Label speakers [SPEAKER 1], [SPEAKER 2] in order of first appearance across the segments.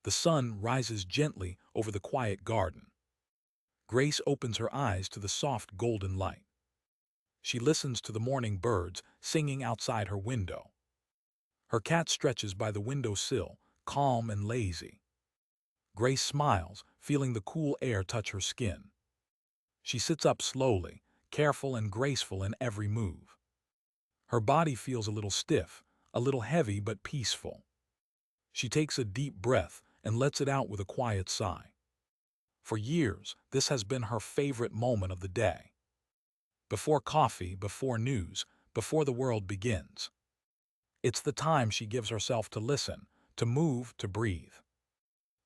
[SPEAKER 1] The sun rises gently over the quiet garden. Grace opens her eyes to the soft golden light. She listens to the morning birds singing outside her window. Her cat stretches by the window sill, calm and lazy. Grace smiles, feeling the cool air touch her skin. She sits up slowly, careful and graceful in every move. Her body feels a little stiff, a little heavy but peaceful. She takes a deep breath and lets it out with a quiet sigh. For years, this has been her favorite moment of the day. Before coffee, before news, before the world begins. It's the time she gives herself to listen, to move, to breathe.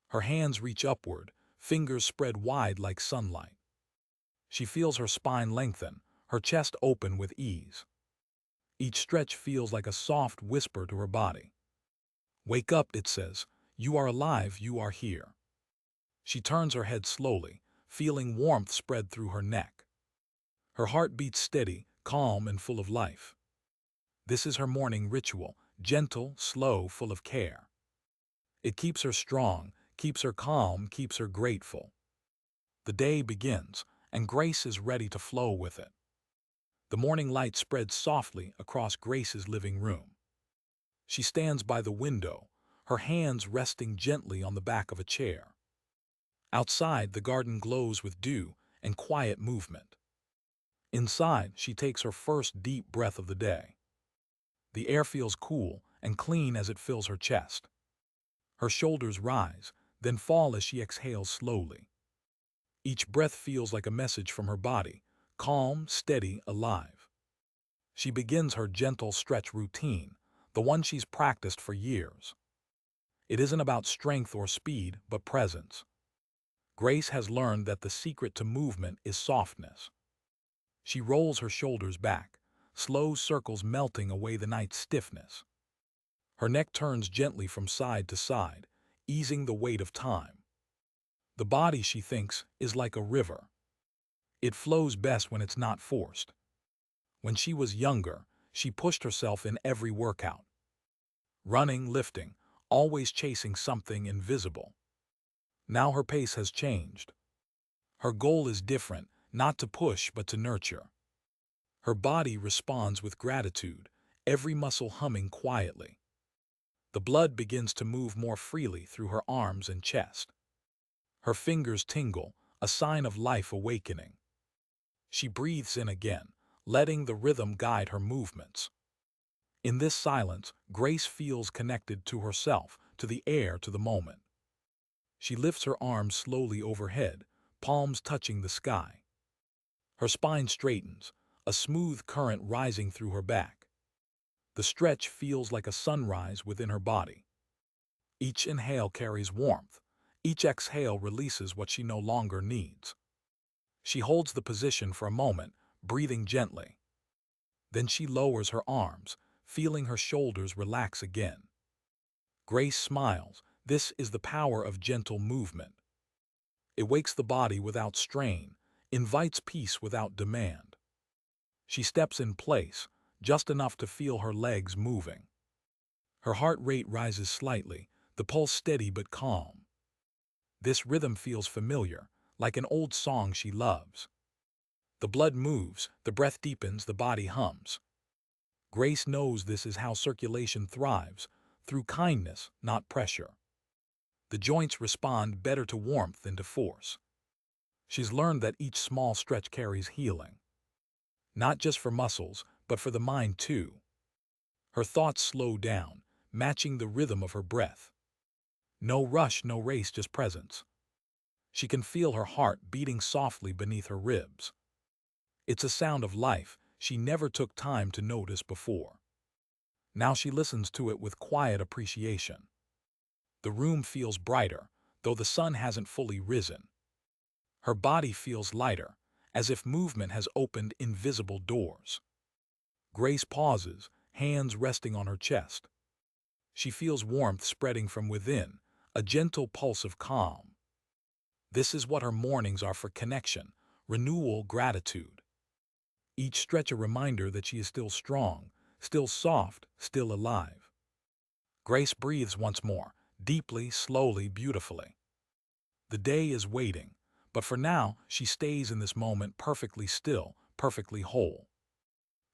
[SPEAKER 1] Her hands reach upward, fingers spread wide like sunlight. She feels her spine lengthen, her chest open with ease. Each stretch feels like a soft whisper to her body. Wake up, it says. You are alive, you are here. She turns her head slowly, feeling warmth spread through her neck. Her heart beats steady, calm, and full of life. This is her morning ritual, gentle, slow, full of care. It keeps her strong, keeps her calm, keeps her grateful. The day begins, and Grace is ready to flow with it. The morning light spreads softly across Grace's living room. She stands by the window, her hands resting gently on the back of a chair. Outside, the garden glows with dew and quiet movement. Inside, she takes her first deep breath of the day. The air feels cool and clean as it fills her chest. Her shoulders rise, then fall as she exhales slowly. Each breath feels like a message from her body, calm, steady, alive. She begins her gentle stretch routine, the one she's practiced for years. It isn't about strength or speed, but presence. Grace has learned that the secret to movement is softness. She rolls her shoulders back, slow circles melting away the night's stiffness. Her neck turns gently from side to side, easing the weight of time. The body, she thinks, is like a river. It flows best when it's not forced. When she was younger, she pushed herself in every workout. Running, lifting, always chasing something invisible. Now her pace has changed. Her goal is different, not to push but to nurture. Her body responds with gratitude, every muscle humming quietly. The blood begins to move more freely through her arms and chest. Her fingers tingle, a sign of life awakening. She breathes in again, letting the rhythm guide her movements. In this silence, Grace feels connected to herself, to the air, to the moment. She lifts her arms slowly overhead, palms touching the sky. Her spine straightens, a smooth current rising through her back. The stretch feels like a sunrise within her body. Each inhale carries warmth. Each exhale releases what she no longer needs. She holds the position for a moment, breathing gently. Then she lowers her arms, feeling her shoulders relax again. Grace smiles. This is the power of gentle movement. It wakes the body without strain, invites peace without demand. She steps in place, just enough to feel her legs moving. Her heart rate rises slightly, the pulse steady but calm. This rhythm feels familiar, like an old song she loves. The blood moves, the breath deepens, the body hums. Grace knows this is how circulation thrives, through kindness, not pressure. The joints respond better to warmth than to force. She's learned that each small stretch carries healing. Not just for muscles, but for the mind too. Her thoughts slow down, matching the rhythm of her breath. No rush, no race, just presence. She can feel her heart beating softly beneath her ribs. It's a sound of life she never took time to notice before. Now she listens to it with quiet appreciation. The room feels brighter, though the sun hasn't fully risen. Her body feels lighter, as if movement has opened invisible doors. Grace pauses, hands resting on her chest. She feels warmth spreading from within, a gentle pulse of calm. This is what her mornings are for: connection, renewal, gratitude. Each stretch a reminder that she is still strong, still soft, still alive. Grace breathes once more, deeply, slowly, beautifully. The day is waiting, but for now, she stays in this moment perfectly still, perfectly whole.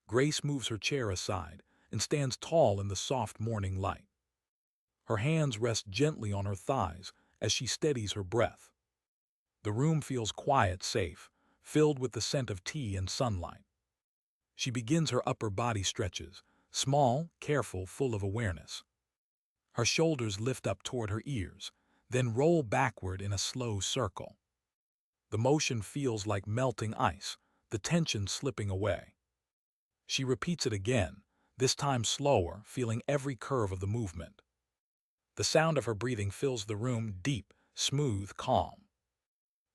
[SPEAKER 1] Grace moves her chair aside and stands tall in the soft morning light. Her hands rest gently on her thighs as she steadies her breath. The room feels quiet, safe, filled with the scent of tea and sunlight. She begins her upper body stretches, small, careful, full of awareness. Her shoulders lift up toward her ears, then roll backward in a slow circle. The motion feels like melting ice, the tension slipping away. She repeats it again, this time slower, feeling every curve of the movement. The sound of her breathing fills the room, deep, smooth, calm.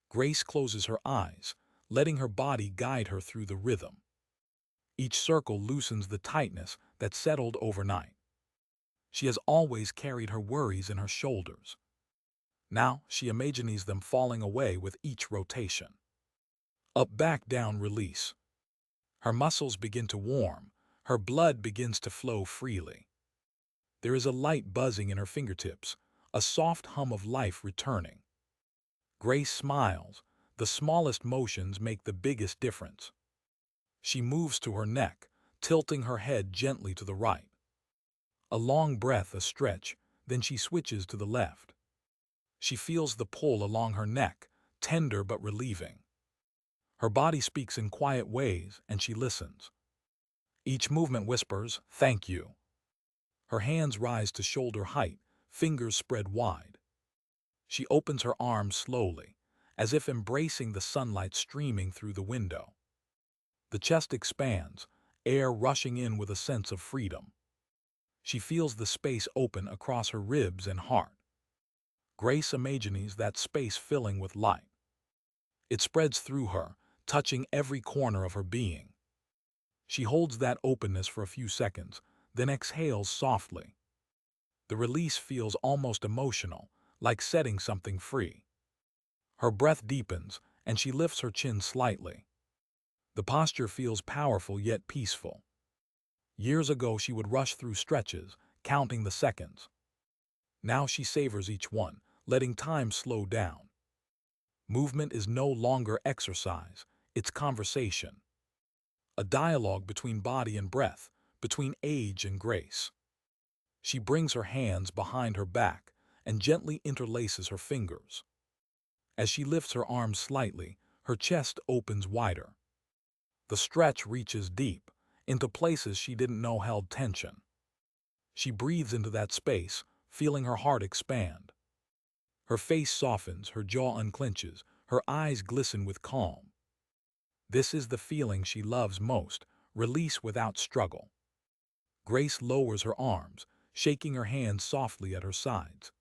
[SPEAKER 1] Grace closes her eyes, letting her body guide her through the rhythm. Each circle loosens the tightness that settled overnight. She has always carried her worries in her shoulders. Now she imagines them falling away with each rotation. Up, back, down, release. Her muscles begin to warm, her blood begins to flow freely. There is a light buzzing in her fingertips, a soft hum of life returning. Grace smiles. The smallest motions make the biggest difference. She moves to her neck, tilting her head gently to the right. A long breath, a stretch, then she switches to the left. She feels the pull along her neck, tender but relieving. Her body speaks in quiet ways, and she listens. Each movement whispers, "Thank you." Her hands rise to shoulder height, fingers spread wide. She opens her arms slowly, as if embracing the sunlight streaming through the window. The chest expands, air rushing in with a sense of freedom. She feels the space open across her ribs and heart. Grace imagines that space filling with light. It spreads through her, touching every corner of her being. She holds that openness for a few seconds, then exhales softly. The release feels almost emotional, like setting something free. Her breath deepens, and she lifts her chin slightly. The posture feels powerful yet peaceful. Years ago she would rush through stretches, counting the seconds. Now she savors each one, letting time slow down. Movement is no longer exercise, it's conversation. A dialogue between body and breath, between age and grace. She brings her hands behind her back and gently interlaces her fingers. As she lifts her arms slightly, her chest opens wider. The stretch reaches deep, into places she didn't know held tension. She breathes into that space, feeling her heart expand. Her face softens, her jaw unclenches, her eyes glisten with calm. This is the feeling she loves most, release without struggle. Grace lowers her arms, shaking her hands softly at her sides.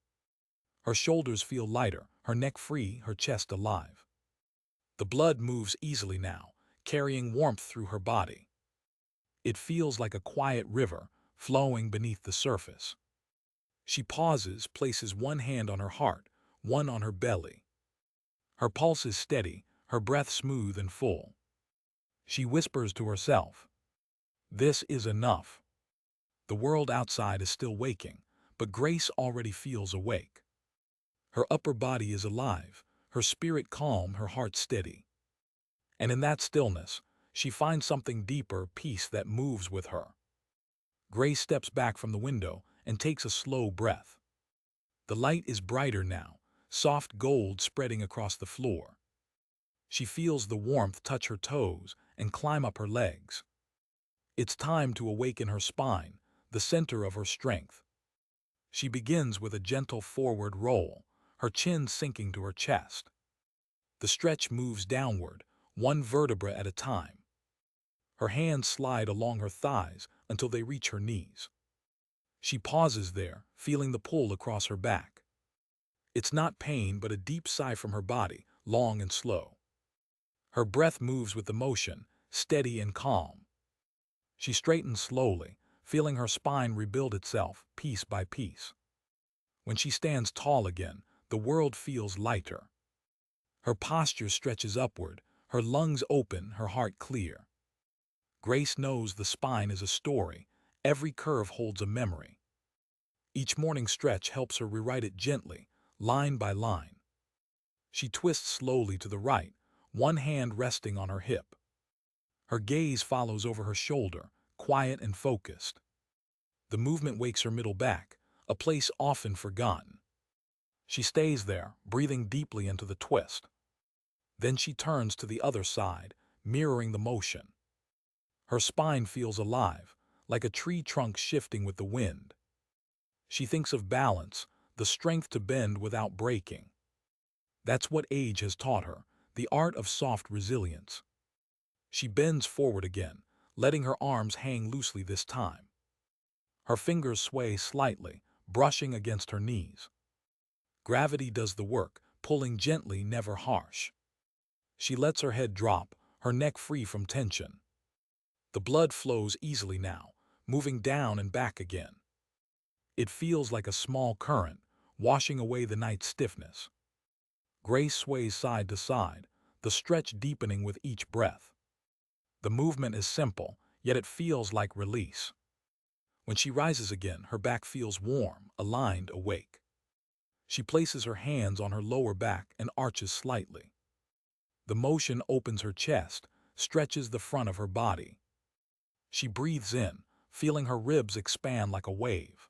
[SPEAKER 1] Her shoulders feel lighter, her neck free, her chest alive. The blood moves easily now, carrying warmth through her body. It feels like a quiet river, flowing beneath the surface. She pauses, places one hand on her heart, one on her belly. Her pulse is steady, her breath smooth and full. She whispers to herself, "This is enough." The world outside is still waking, but Grace already feels awake. Her upper body is alive, her spirit calm, her heart steady. And in that stillness, she finds something deeper, peace that moves with her. Grace steps back from the window and takes a slow breath. The light is brighter now, soft gold spreading across the floor. She feels the warmth touch her toes and climb up her legs. It's time to awaken her spine, the center of her strength. She begins with a gentle forward roll, her chin sinking to her chest. The stretch moves downward, one vertebra at a time. Her hands slide along her thighs until they reach her knees. She pauses there, feeling the pull across her back. It's not pain, but a deep sigh from her body, long and slow. Her breath moves with the motion, steady and calm. She straightens slowly, feeling her spine rebuild itself, piece by piece. When she stands tall again, the world feels lighter. Her posture stretches upward, her lungs open, her heart clear. Grace knows the spine is a story, every curve holds a memory. Each morning stretch helps her rewrite it gently, line by line. She twists slowly to the right, one hand resting on her hip. Her gaze follows over her shoulder, quiet and focused. The movement wakes her middle back, a place often forgotten. She stays there, breathing deeply into the twist. Then she turns to the other side, mirroring the motion. Her spine feels alive, like a tree trunk shifting with the wind. She thinks of balance, the strength to bend without breaking. That's what age has taught her, the art of soft resilience. She bends forward again, letting her arms hang loosely this time. Her fingers sway slightly, brushing against her knees. Gravity does the work, pulling gently, never harsh. She lets her head drop, her neck free from tension. The blood flows easily now, moving down and back again. It feels like a small current, washing away the night's stiffness. Grace sways side to side, the stretch deepening with each breath. The movement is simple, yet it feels like release. When she rises again, her back feels warm, aligned, awake. She places her hands on her lower back and arches slightly. The motion opens her chest, stretches the front of her body. She breathes in, feeling her ribs expand like a wave.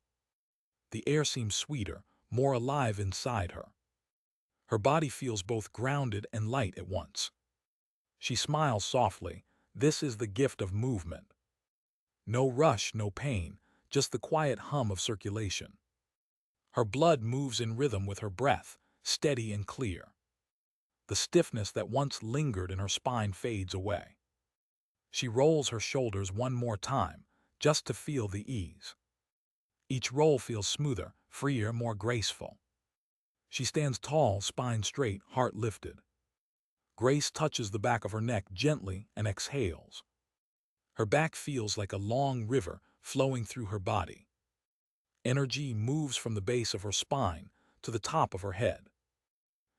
[SPEAKER 1] The air seems sweeter, more alive inside her. Her body feels both grounded and light at once. She smiles softly. This is the gift of movement. No rush, no pain, just the quiet hum of circulation. Her blood moves in rhythm with her breath, steady and clear. The stiffness that once lingered in her spine fades away. She rolls her shoulders one more time, just to feel the ease. Each roll feels smoother, freer, more graceful. She stands tall, spine straight, heart lifted. Grace touches the back of her neck gently and exhales. Her back feels like a long river flowing through her body. Energy moves from the base of her spine to the top of her head.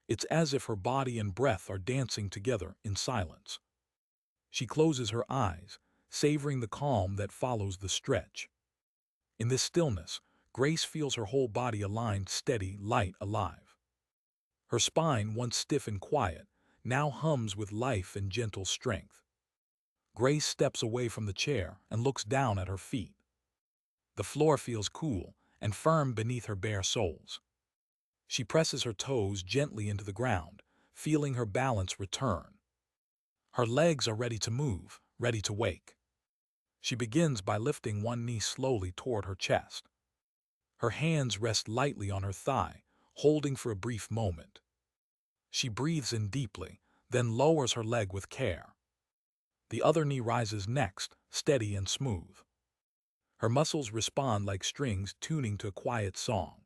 [SPEAKER 1] It's as if her body and breath are dancing together in silence. She closes her eyes, savoring the calm that follows the stretch. In this stillness, Grace feels her whole body aligned, steady, light, alive. Her spine, once stiff and quiet, now hums with life and gentle strength. Grace steps away from the chair and looks down at her feet. The floor feels cool and firm beneath her bare soles. She presses her toes gently into the ground, feeling her balance return. Her legs are ready to move, ready to wake. She begins by lifting one knee slowly toward her chest. Her hands rest lightly on her thigh, holding for a brief moment. She breathes in deeply, then lowers her leg with care. The other knee rises next, steady and smooth. Her muscles respond like strings tuning to a quiet song.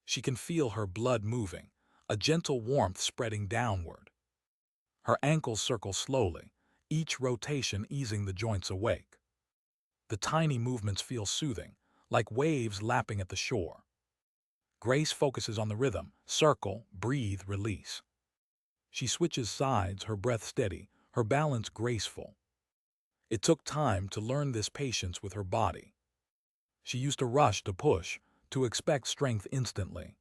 [SPEAKER 1] She can feel her blood moving, a gentle warmth spreading downward. Her ankles circle slowly, each rotation easing the joints awake. The tiny movements feel soothing, like waves lapping at the shore. Grace focuses on the rhythm, circle, breathe, release. She switches sides, her breath steady, her balance graceful. It took time to learn this patience with her body. She used to rush, to push, to expect strength instantly.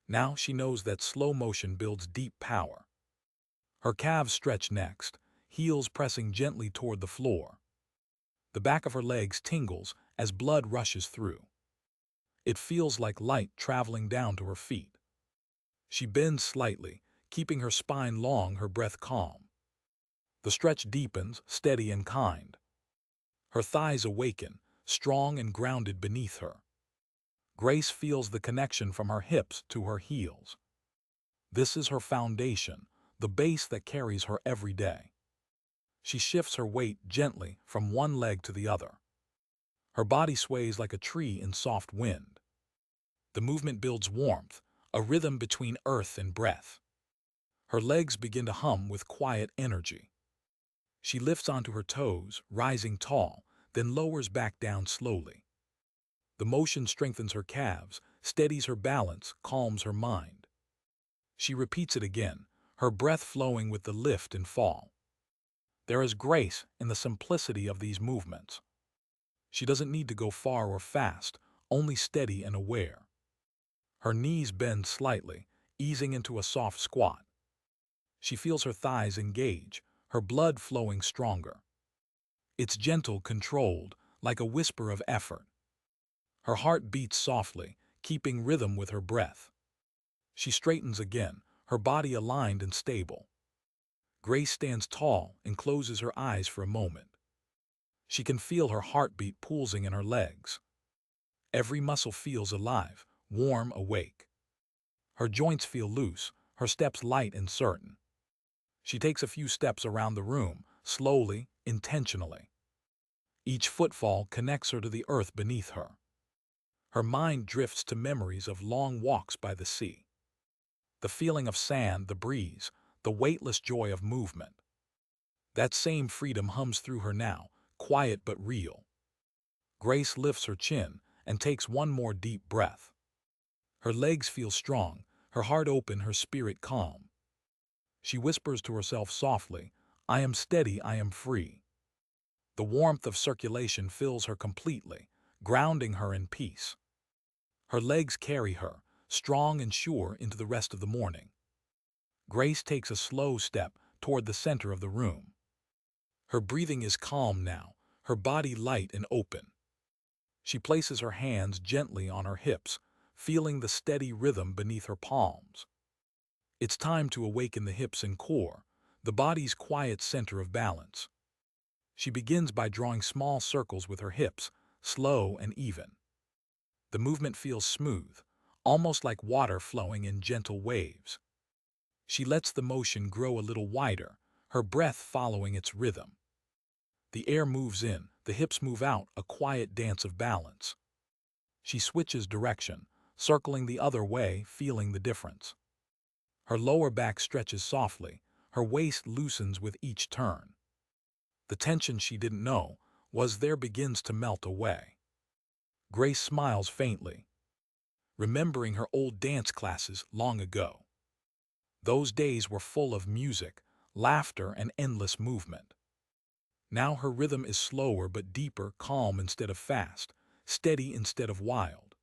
[SPEAKER 1] Now she knows that slow motion builds deep power. Her calves stretch next, heels pressing gently toward the floor. The back of her legs tingles as blood rushes through. It feels like light traveling down to her feet. She bends slightly, keeping her spine long, her breath calm. The stretch deepens, steady and kind. Her thighs awaken, strong and grounded beneath her. Grace feels the connection from her hips to her heels. This is her foundation, the base that carries her every day. She shifts her weight gently from one leg to the other. Her body sways like a tree in soft wind. The movement builds warmth, a rhythm between earth and breath. Her legs begin to hum with quiet energy. She lifts onto her toes, rising tall, then lowers back down slowly. The motion strengthens her calves, steadies her balance, calms her mind. She repeats it again, her breath flowing with the lift and fall. There is grace in the simplicity of these movements. She doesn't need to go far or fast, only steady and aware. Her knees bend slightly, easing into a soft squat. She feels her thighs engage, her blood flowing stronger. It's gentle, controlled, like a whisper of effort. Her heart beats softly, keeping rhythm with her breath. She straightens again, her body aligned and stable. Grace stands tall and closes her eyes for a moment. She can feel her heartbeat pulsing in her legs. Every muscle feels alive, warm, awake. Her joints feel loose, her steps light and certain. She takes a few steps around the room, slowly, intentionally. Each footfall connects her to the earth beneath her. Her mind drifts to memories of long walks by the sea. The feeling of sand, the breeze, the weightless joy of movement. That same freedom hums through her now, quiet but real. Grace lifts her chin and takes one more deep breath. Her legs feel strong, her heart open, her spirit calm. She whispers to herself softly, "I am steady, I am free." The warmth of circulation fills her completely, grounding her in peace. Her legs carry her, strong and sure, into the rest of the morning. Grace takes a slow step toward the center of the room. Her breathing is calm now, her body light and open. She places her hands gently on her hips, feeling the steady rhythm beneath her palms. It's time to awaken the hips and core, the body's quiet center of balance. She begins by drawing small circles with her hips, slow and even. The movement feels smooth, almost like water flowing in gentle waves. She lets the motion grow a little wider, her breath following its rhythm. The air moves in, the hips move out, a quiet dance of balance. She switches direction, circling the other way, feeling the difference. Her lower back stretches softly, her waist loosens with each turn. The tension she didn't know was there begins to melt away. Grace smiles faintly, remembering her old dance classes long ago. Those days were full of music, laughter, and endless movement. Now her rhythm is slower but deeper, calm instead of fast, steady instead of wild.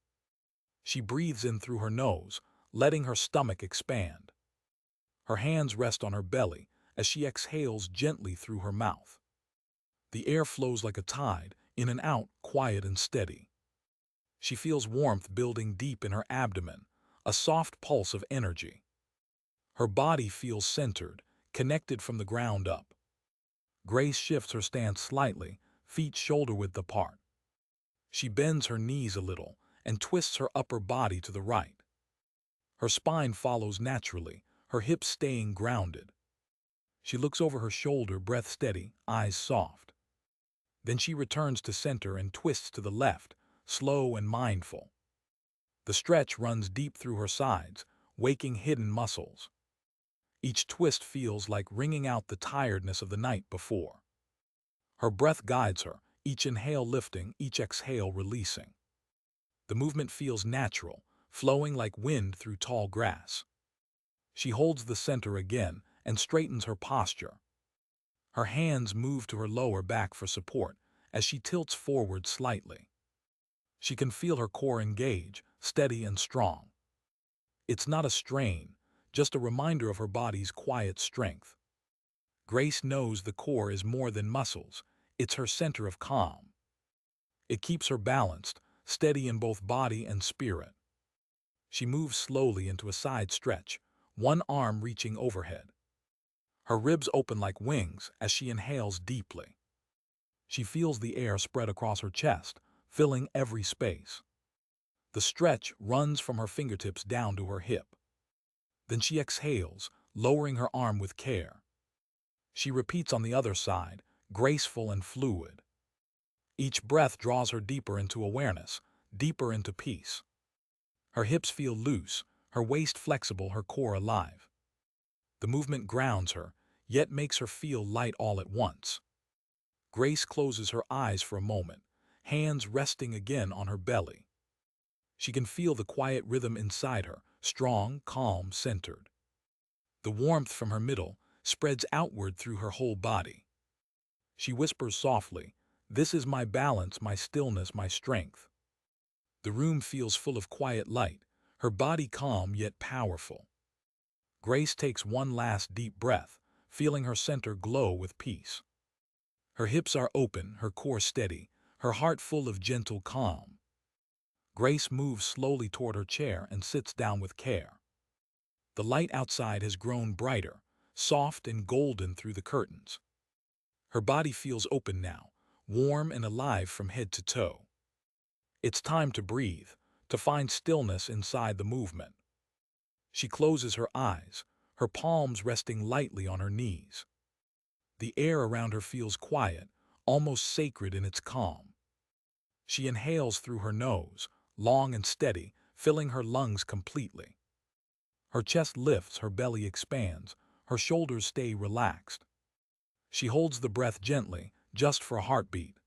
[SPEAKER 1] She breathes in through her nose, letting her stomach expand. Her hands rest on her belly as she exhales gently through her mouth. The air flows like a tide, in and out, quiet and steady. She feels warmth building deep in her abdomen, a soft pulse of energy. Her body feels centered, connected from the ground up. Grace shifts her stance slightly, feet shoulder-width apart. She bends her knees a little and twists her upper body to the right. Her spine follows naturally, her hips staying grounded. She looks over her shoulder, breath steady, eyes soft. Then she returns to center and twists to the left, slow and mindful. The stretch runs deep through her sides, waking hidden muscles. Each twist feels like wringing out the tiredness of the night before. Her breath guides her, each inhale lifting, each exhale releasing. The movement feels natural, flowing like wind through tall grass. She holds the center again and straightens her posture. Her hands move to her lower back for support as she tilts forward slightly. She can feel her core engage, steady and strong. It's not a strain, just a reminder of her body's quiet strength. Grace knows the core is more than muscles, it's her center of calm. It keeps her balanced, steady in both body and spirit. She moves slowly into a side stretch, one arm reaching overhead. Her ribs open like wings as she inhales deeply. She feels the air spread across her chest, filling every space. The stretch runs from her fingertips down to her hip. Then she exhales, lowering her arm with care. She repeats on the other side, graceful and fluid. Each breath draws her deeper into awareness, deeper into peace. Her hips feel loose, her waist flexible, her core alive. The movement grounds her, yet makes her feel light all at once. Grace closes her eyes for a moment, hands resting again on her belly. She can feel the quiet rhythm inside her, strong, calm, centered. The warmth from her middle spreads outward through her whole body. She whispers softly, "This is my balance, my stillness, my strength." The room feels full of quiet light, her body calm yet powerful. Grace takes one last deep breath, feeling her center glow with peace. Her hips are open, her core steady, her heart full of gentle calm. Grace moves slowly toward her chair and sits down with care. The light outside has grown brighter, soft and golden through the curtains. Her body feels open now, warm and alive from head to toe. It's time to breathe, to find stillness inside the movement. She closes her eyes, her palms resting lightly on her knees. The air around her feels quiet, almost sacred in its calm. She inhales through her nose, long and steady, filling her lungs completely. Her chest lifts, her belly expands, her shoulders stay relaxed. She holds the breath gently, just for a heartbeat.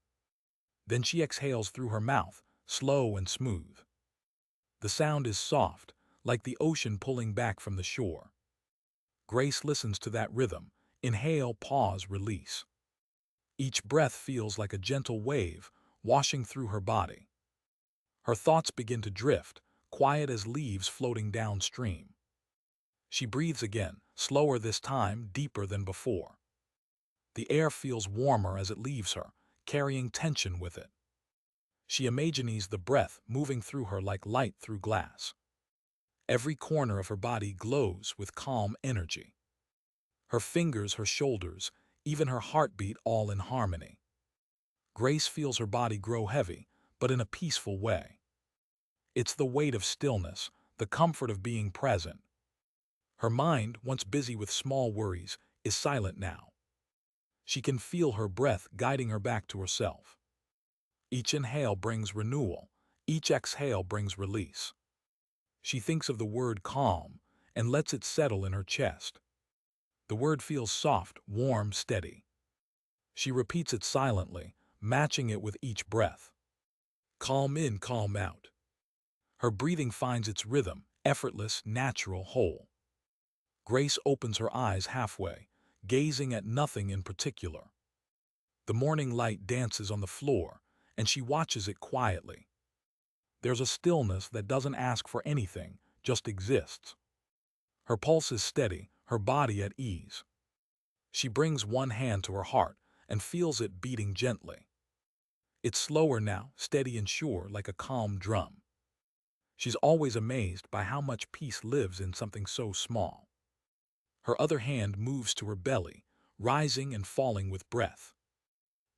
[SPEAKER 1] Then she exhales through her mouth, slow and smooth. The sound is soft, like the ocean pulling back from the shore. Grace listens to that rhythm. Inhale, pause, release. Each breath feels like a gentle wave, washing through her body. Her thoughts begin to drift, quiet as leaves floating downstream. She breathes again, slower this time, deeper than before. The air feels warmer as it leaves her, carrying tension with it. She imagines the breath moving through her like light through glass. Every corner of her body glows with calm energy. Her fingers, her shoulders, even her heartbeat all in harmony. Grace feels her body grow heavy, but in a peaceful way. It's the weight of stillness, the comfort of being present. Her mind, once busy with small worries, is silent now. She can feel her breath guiding her back to herself. Each inhale brings renewal, each exhale brings release. She thinks of the word calm and lets it settle in her chest. The word feels soft, warm, steady. She repeats it silently, matching it with each breath. Calm in, calm out. Her breathing finds its rhythm, effortless, natural, whole. Grace opens her eyes halfway, gazing at nothing in particular. The morning light dances on the floor, and she watches it quietly. There's a stillness that doesn't ask for anything, just exists. Her pulse is steady, her body at ease. She brings one hand to her heart and feels it beating gently. It's slower now, steady and sure, like a calm drum. She's always amazed by how much peace lives in something so small. Her other hand moves to her belly, rising and falling with breath.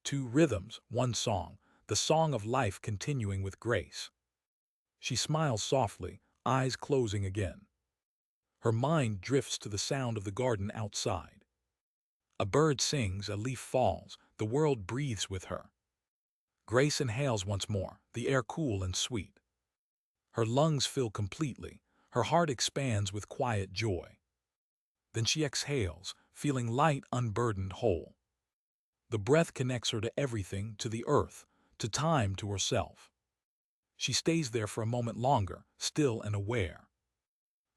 [SPEAKER 1] Two rhythms, one song, the song of life continuing with grace. She smiles softly, eyes closing again. Her mind drifts to the sound of the garden outside. A bird sings, a leaf falls, the world breathes with her. Grace inhales once more, the air cool and sweet. Her lungs fill completely, her heart expands with quiet joy. Then she exhales, feeling light, unburdened, whole. The breath connects her to everything, to the earth, to time, to herself. She stays there for a moment longer, still and aware.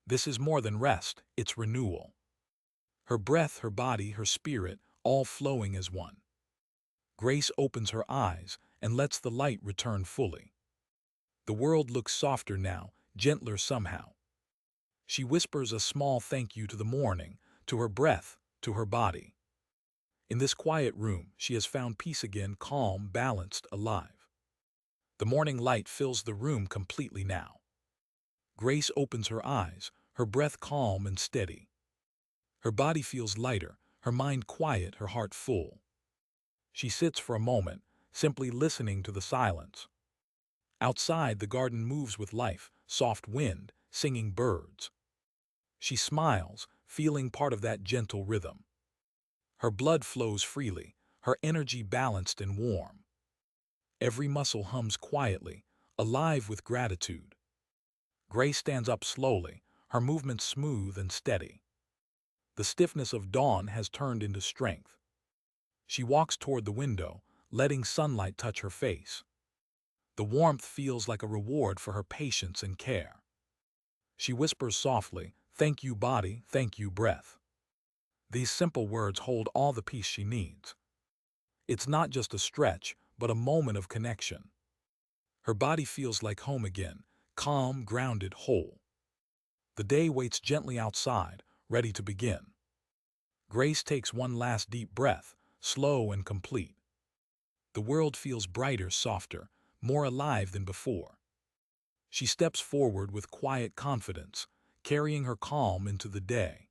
[SPEAKER 1] This is more than rest, it's renewal. Her breath, her body, her spirit, all flowing as one. Grace opens her eyes and lets the light return fully. The world looks softer now, gentler somehow. She whispers a small thank you to the morning, to her breath, to her body. In this quiet room, she has found peace again, calm, balanced, alive. The morning light fills the room completely now. Grace opens her eyes, her breath calm and steady. Her body feels lighter, her mind quiet, her heart full. She sits for a moment, simply listening to the silence. Outside, the garden moves with life, soft wind, singing birds. She smiles, feeling part of that gentle rhythm. Her blood flows freely, her energy balanced and warm. Every muscle hums quietly, alive with gratitude. Grace stands up slowly, her movements smooth and steady. The stiffness of dawn has turned into strength. She walks toward the window, letting sunlight touch her face. The warmth feels like a reward for her patience and care. She whispers softly, "Thank you, body, thank you, breath." These simple words hold all the peace she needs. It's not just a stretch, but a moment of connection. Her body feels like home again, calm, grounded, whole. The day waits gently outside, ready to begin. Grace takes one last deep breath, slow and complete. The world feels brighter, softer, more alive than before. She steps forward with quiet confidence, carrying her calm into the day.